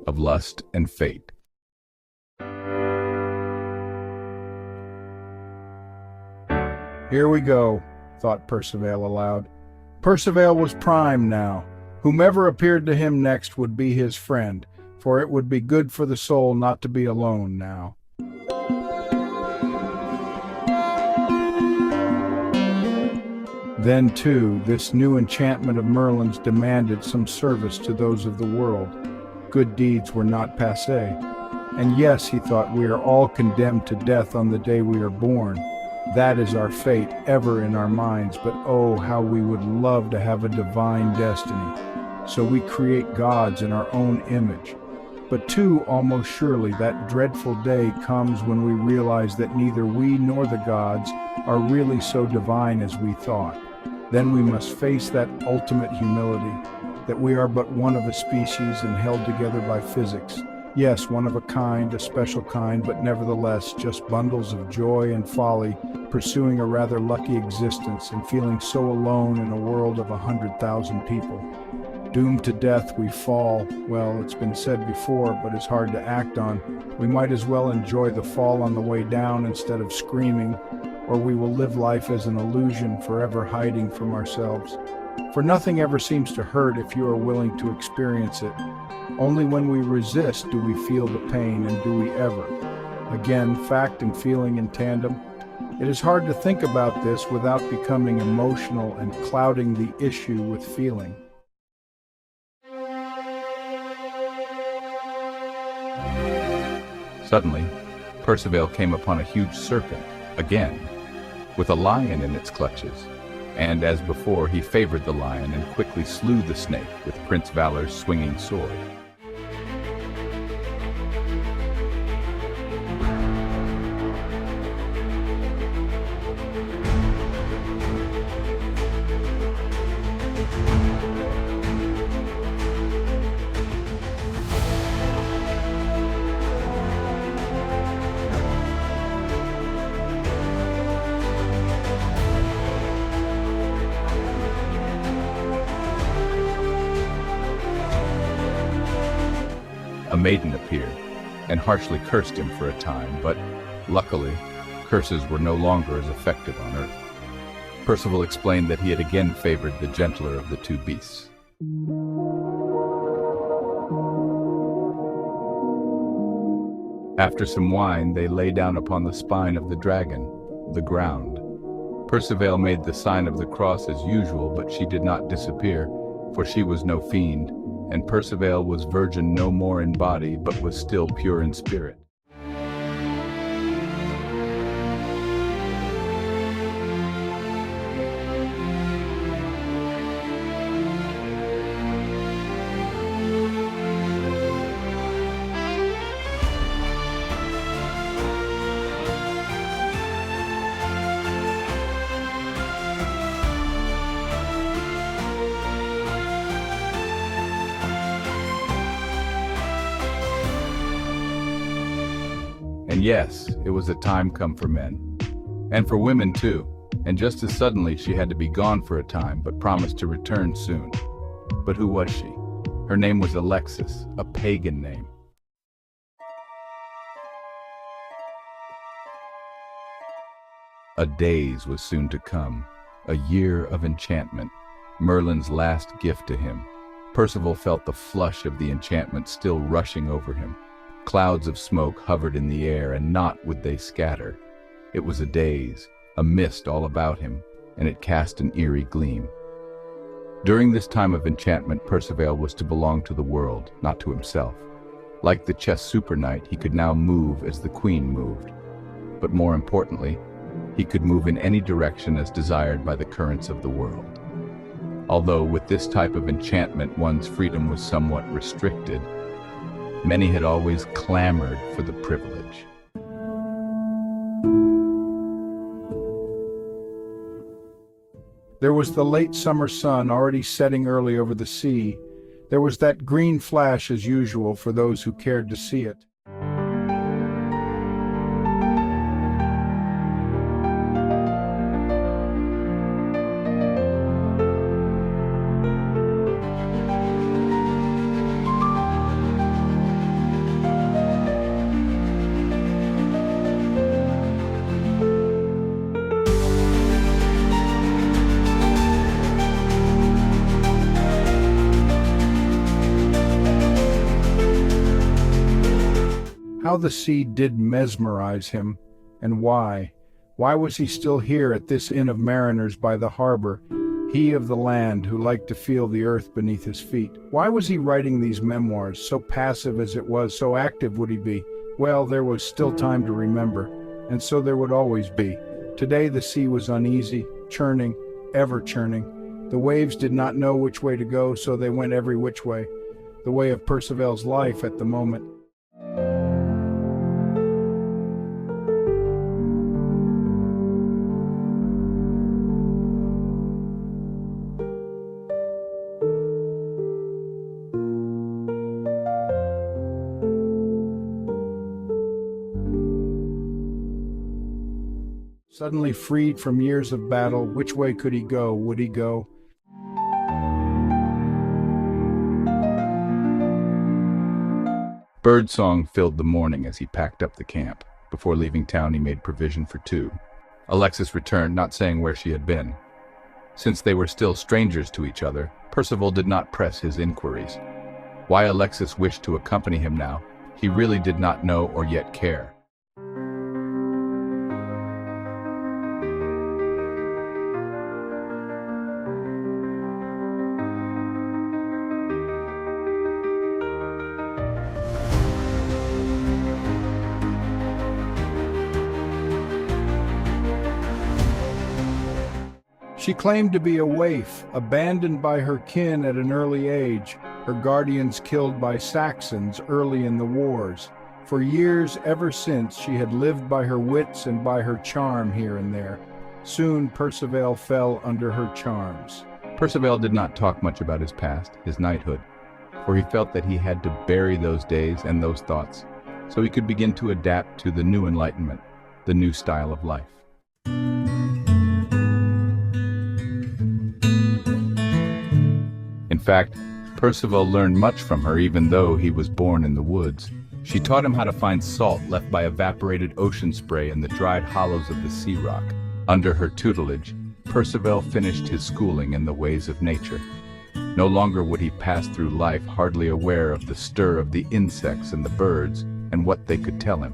of lust and fate. Here we go, thought Percival aloud. Percival was primed now. Whomever appeared to him next would be his friend, for it would be good for the soul not to be alone now. Then, too, this new enchantment of Merlin's demanded some service to those of the world. Good deeds were not passé. And yes, he thought, we are all condemned to death on the day we are born. That is our fate, ever in our minds, but oh, how we would love to have a divine destiny. So we create gods in our own image. But too, almost surely, that dreadful day comes when we realize that neither we nor the gods are really so divine as we thought. Then we must face that ultimate humility, that we are but one of a species and held together by physics. Yes, one of a kind, a special kind, but nevertheless just bundles of joy and folly, pursuing a rather lucky existence and feeling so alone in a world of 100,000 people. Doomed to death, we fall. Well, it's been said before, but it's hard to act on. We might as well enjoy the fall on the way down instead of screaming, or we will live life as an illusion, forever hiding from ourselves. For nothing ever seems to hurt if you are willing to experience it. Only when we resist do we feel the pain, and do we ever. Again, fact and feeling in tandem. It is hard to think about this without becoming emotional and clouding the issue with feeling. Suddenly, Percival came upon a huge serpent, again, with a lion in its clutches, and as before he favored the lion and quickly slew the snake with Prince Valor's swinging sword. A maiden appeared, and harshly cursed him for a time, but, luckily, curses were no longer as effective on Earth. Percival explained that he had again favored the gentler of the two beasts. After some wine, they lay down upon the spine of the dragon, the ground. Percival made the sign of the cross as usual, but she did not disappear, for she was no fiend, and Percival was virgin no more in body, but was still pure in spirit. And yes, it was a time come for men. And for women too. And just as suddenly she had to be gone for a time, but promised to return soon. But who was she? Her name was Alexis, a pagan name. A days was soon to come, a year of enchantment, Merlin's last gift to him. Percival felt the flush of the enchantment still rushing over him. Clouds of smoke hovered in the air, and not would they scatter. It was a daze, a mist all about him, and it cast an eerie gleam. During this time of enchantment, Percival was to belong to the world, not to himself. Like the chess super knight, he could now move as the queen moved. But more importantly, he could move in any direction as desired by the currents of the world. Although with this type of enchantment one's freedom was somewhat restricted, many had always clamored for the privilege. There was the late summer sun already setting early over the sea. There was that green flash as usual for those who cared to see it. How the sea did mesmerize him, and why? Why was he still here at this inn of mariners by the harbor, he of the land who liked to feel the earth beneath his feet? Why was he writing these memoirs, so passive as it was, so active would he be? Well, there was still time to remember, and so there would always be. Today the sea was uneasy, churning, ever churning. The waves did not know which way to go, so they went every which way, the way of Percival's life at the moment. Suddenly freed from years of battle, which way could he go? Would he go? Birdsong filled the morning as he packed up the camp. Before leaving town, he made provision for two. Alexis returned, not saying where she had been. Since they were still strangers to each other, Percival did not press his inquiries. Why Alexis wished to accompany him now, he really did not know or yet care. She claimed to be a waif, abandoned by her kin at an early age, her guardians killed by Saxons early in the wars. For years ever since, she had lived by her wits and by her charm here and there. Soon Percival fell under her charms. Percival did not talk much about his past, his knighthood, for he felt that he had to bury those days and those thoughts, so he could begin to adapt to the new enlightenment, the new style of life. In fact, Percival learned much from her even though he was born in the woods. She taught him how to find salt left by evaporated ocean spray in the dried hollows of the sea rock. Under her tutelage, Percival finished his schooling in the ways of nature. No longer would he pass through life hardly aware of the stir of the insects and the birds and what they could tell him.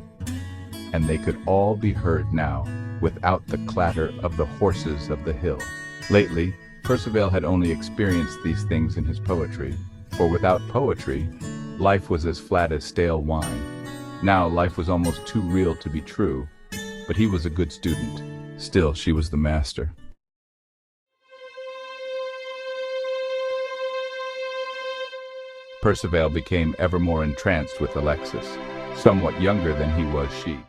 And they could all be heard now, without the clatter of the horses of the hill. Lately, Percival had only experienced these things in his poetry, for without poetry, life was as flat as stale wine. Now life was almost too real to be true, but he was a good student. Still, she was the master. Percival became ever more entranced with Alexis, somewhat younger than he was she.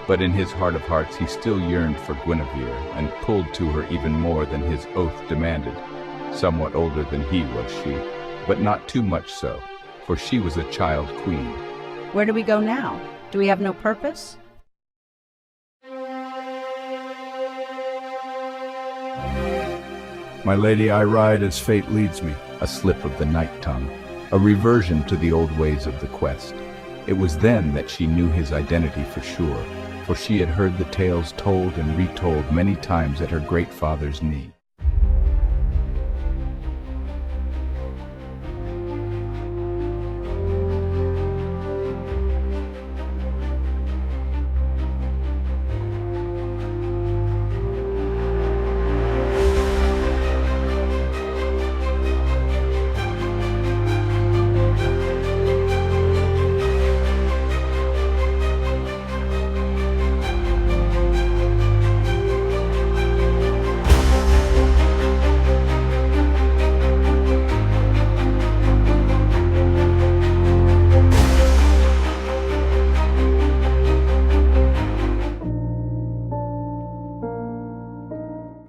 But in his heart of hearts he still yearned for Guinevere and pulled to her even more than his oath demanded. Somewhat older than he was she, but not too much so, for she was a child queen. Where do we go now? Do we have no purpose? My lady, I ride as fate leads me. A slip of the night tongue, a reversion to the old ways of the quest. It was then that she knew his identity for sure, for she had heard the tales told and retold many times at her great father's knee.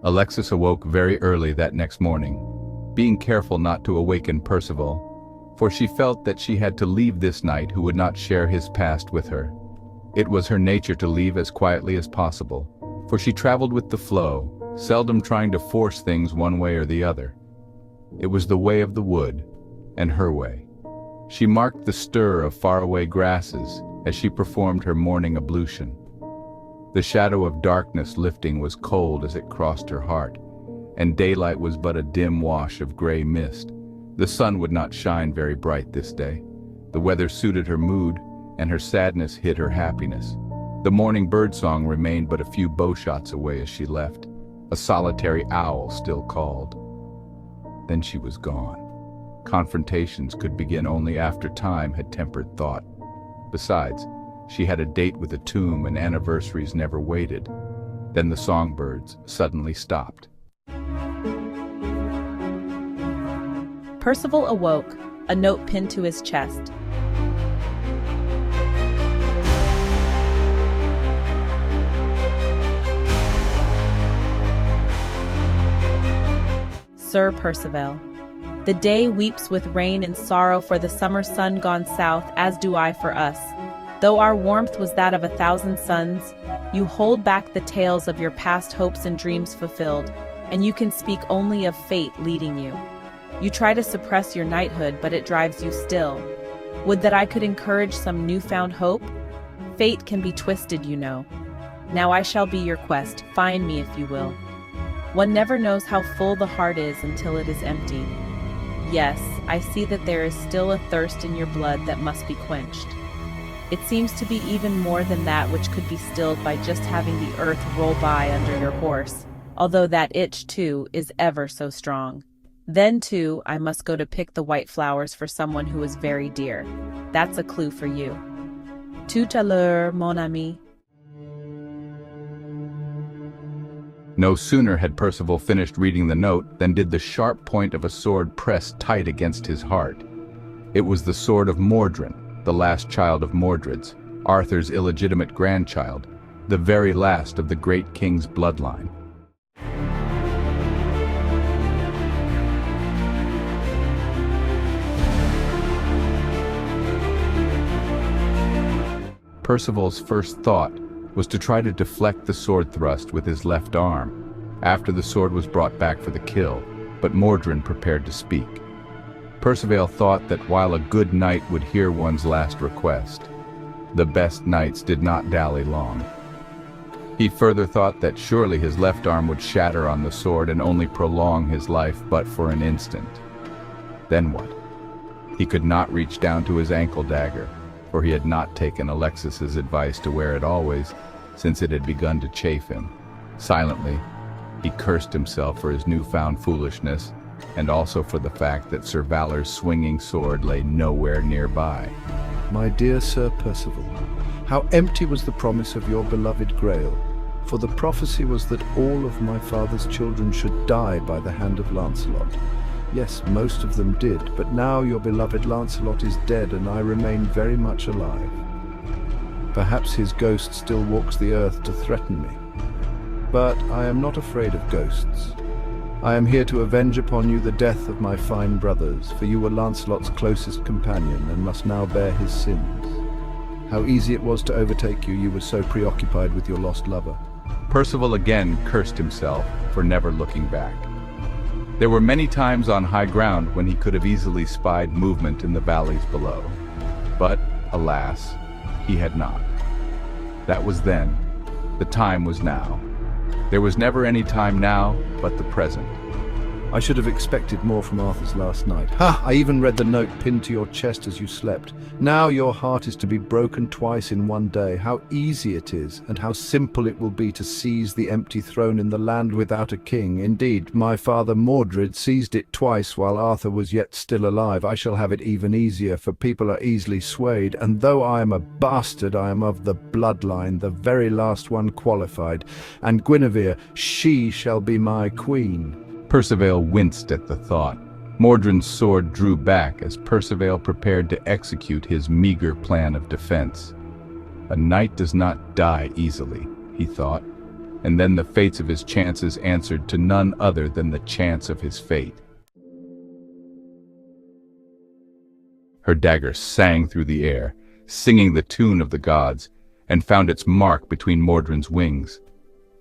Alexis awoke very early that next morning, being careful not to awaken Percival, for she felt that she had to leave this knight who would not share his past with her. It was her nature to leave as quietly as possible, for she traveled with the flow, seldom trying to force things one way or the other. It was the way of the wood, and her way. She marked the stir of faraway grasses as she performed her morning ablution. The shadow of darkness lifting was cold as it crossed her heart, and daylight was but a dim wash of gray mist. The sun would not shine very bright this day. The weather suited her mood, and her sadness hid her happiness. The morning birdsong remained but a few bowshots away as she left. A solitary owl still called. Then she was gone. Confrontations could begin only after time had tempered thought. Besides, she had a date with a tomb and anniversaries never waited. Then the songbirds suddenly stopped. Percival awoke, a note pinned to his chest. Sir Percival, the day weeps with rain and sorrow for the summer sun gone south, as do I for us. Though our warmth was that of 1,000 suns, you hold back the tales of your past hopes and dreams fulfilled, and you can speak only of fate leading you. You try to suppress your knighthood, but it drives you still. Would that I could encourage some newfound hope? Fate can be twisted, you know. Now I shall be your quest, find me if you will. One never knows how full the heart is until it is empty. Yes, I see that there is still a thirst in your blood that must be quenched. It seems to be even more than that which could be stilled by just having the earth roll by under your horse, although that itch, too, is ever so strong. Then, too, I must go to pick the white flowers for someone who is very dear. That's a clue for you. Tout à l'heure, mon ami. No sooner had Percival finished reading the note than did the sharp point of a sword press tight against his heart. It was the sword of Mordred, the last child of Mordred's, Arthur's illegitimate grandchild, the very last of the great king's bloodline. Percival's first thought was to try to deflect the sword thrust with his left arm, after the sword was brought back for the kill, but Mordred prepared to speak. Percival thought that while a good knight would hear one's last request, the best knights did not dally long. He further thought that surely his left arm would shatter on the sword and only prolong his life but for an instant. Then what? He could not reach down to his ankle dagger, for he had not taken Alexis's advice to wear it always, since it had begun to chafe him. Silently, he cursed himself for his newfound foolishness, and also for the fact that Sir Valor's swinging sword lay nowhere nearby. My dear Sir Percival, how empty was the promise of your beloved Grail, for the prophecy was that all of my father's children should die by the hand of Lancelot. Yes, most of them did, but now your beloved Lancelot is dead and I remain very much alive. Perhaps his ghost still walks the earth to threaten me. But I am not afraid of ghosts. I am here to avenge upon you the death of my fine brothers, for you were Lancelot's closest companion and must now bear his sins. How easy it was to overtake you, you were so preoccupied with your lost lover. Percival again cursed himself for never looking back. There were many times on high ground when he could have easily spied movement in the valleys below. But, alas, he had not. That was then. The time was now. There was never any time now but the present. I should have expected more from Arthur's last night. Ha! I even read the note pinned to your chest as you slept. Now your heart is to be broken twice in one day. How easy it is, and how simple it will be to seize the empty throne in the land without a king. Indeed, my father Mordred seized it twice while Arthur was yet still alive. I shall have it even easier, for people are easily swayed, and though I am a bastard, I am of the bloodline, the very last one qualified. And Guinevere, she shall be my queen. Percival winced at the thought. Mordred's sword drew back as Percival prepared to execute his meager plan of defense. A knight does not die easily, he thought, and then the fates of his chances answered to none other than the chance of his fate. Her dagger sang through the air, singing the tune of the gods, and found its mark between Mordred's wings.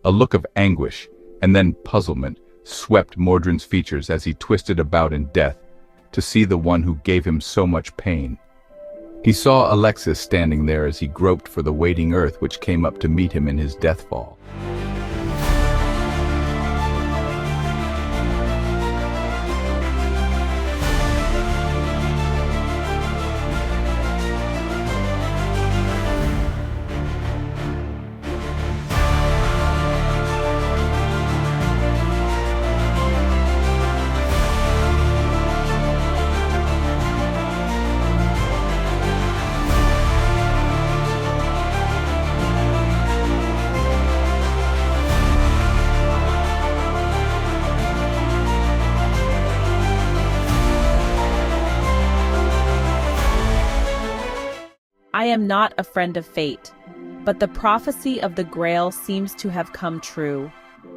A look of anguish, and then puzzlement, swept Mordred's features as he twisted about in death, to see the one who gave him so much pain. He saw Alexis standing there as he groped for the waiting earth which came up to meet him in his deathfall. I am not a friend of fate, but the prophecy of the Grail seems to have come true.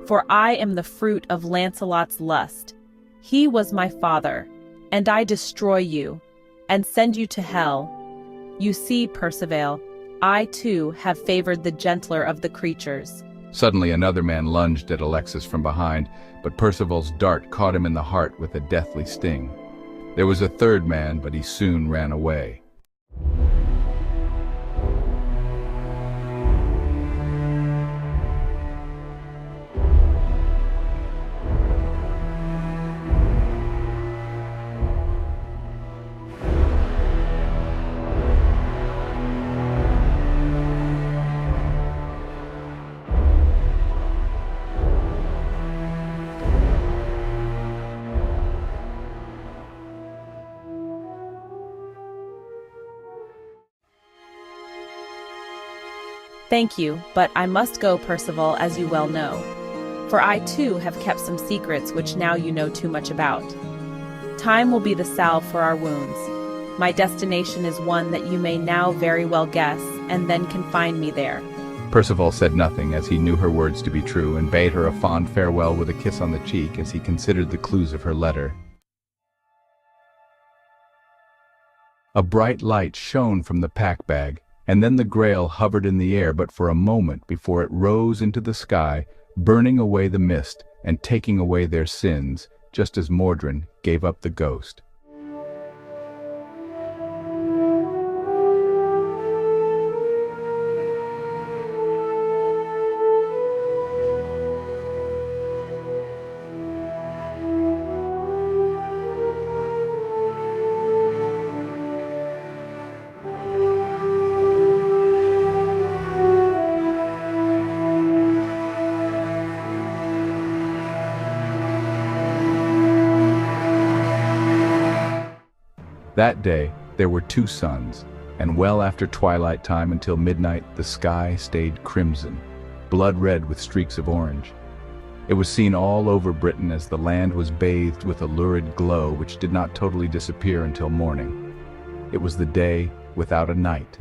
For I am the fruit of Lancelot's lust. He was my father, and I destroy you, and send you to hell. You see, Percival, I too have favored the gentler of the creatures. Suddenly another man lunged at Alexis from behind, but Percival's dart caught him in the heart with a deathly sting. There was a third man, but he soon ran away. Thank you, but I must go, Percival, as you well know. For I too have kept some secrets which now you know too much about. Time will be the salve for our wounds. My destination is one that you may now very well guess, and then can find me there. Percival said nothing, as he knew her words to be true, and bade her a fond farewell with a kiss on the cheek as he considered the clues of her letter. A bright light shone from the pack-bag, and then the Grail hovered in the air but for a moment before it rose into the sky, burning away the mist and taking away their sins, just as Mordrin gave up the ghost. That day there were 2 suns, and well after twilight time until midnight the sky stayed crimson, blood-red with streaks of orange. It was seen all over Britain as the land was bathed with a lurid glow which did not totally disappear until morning. It was the day without a night.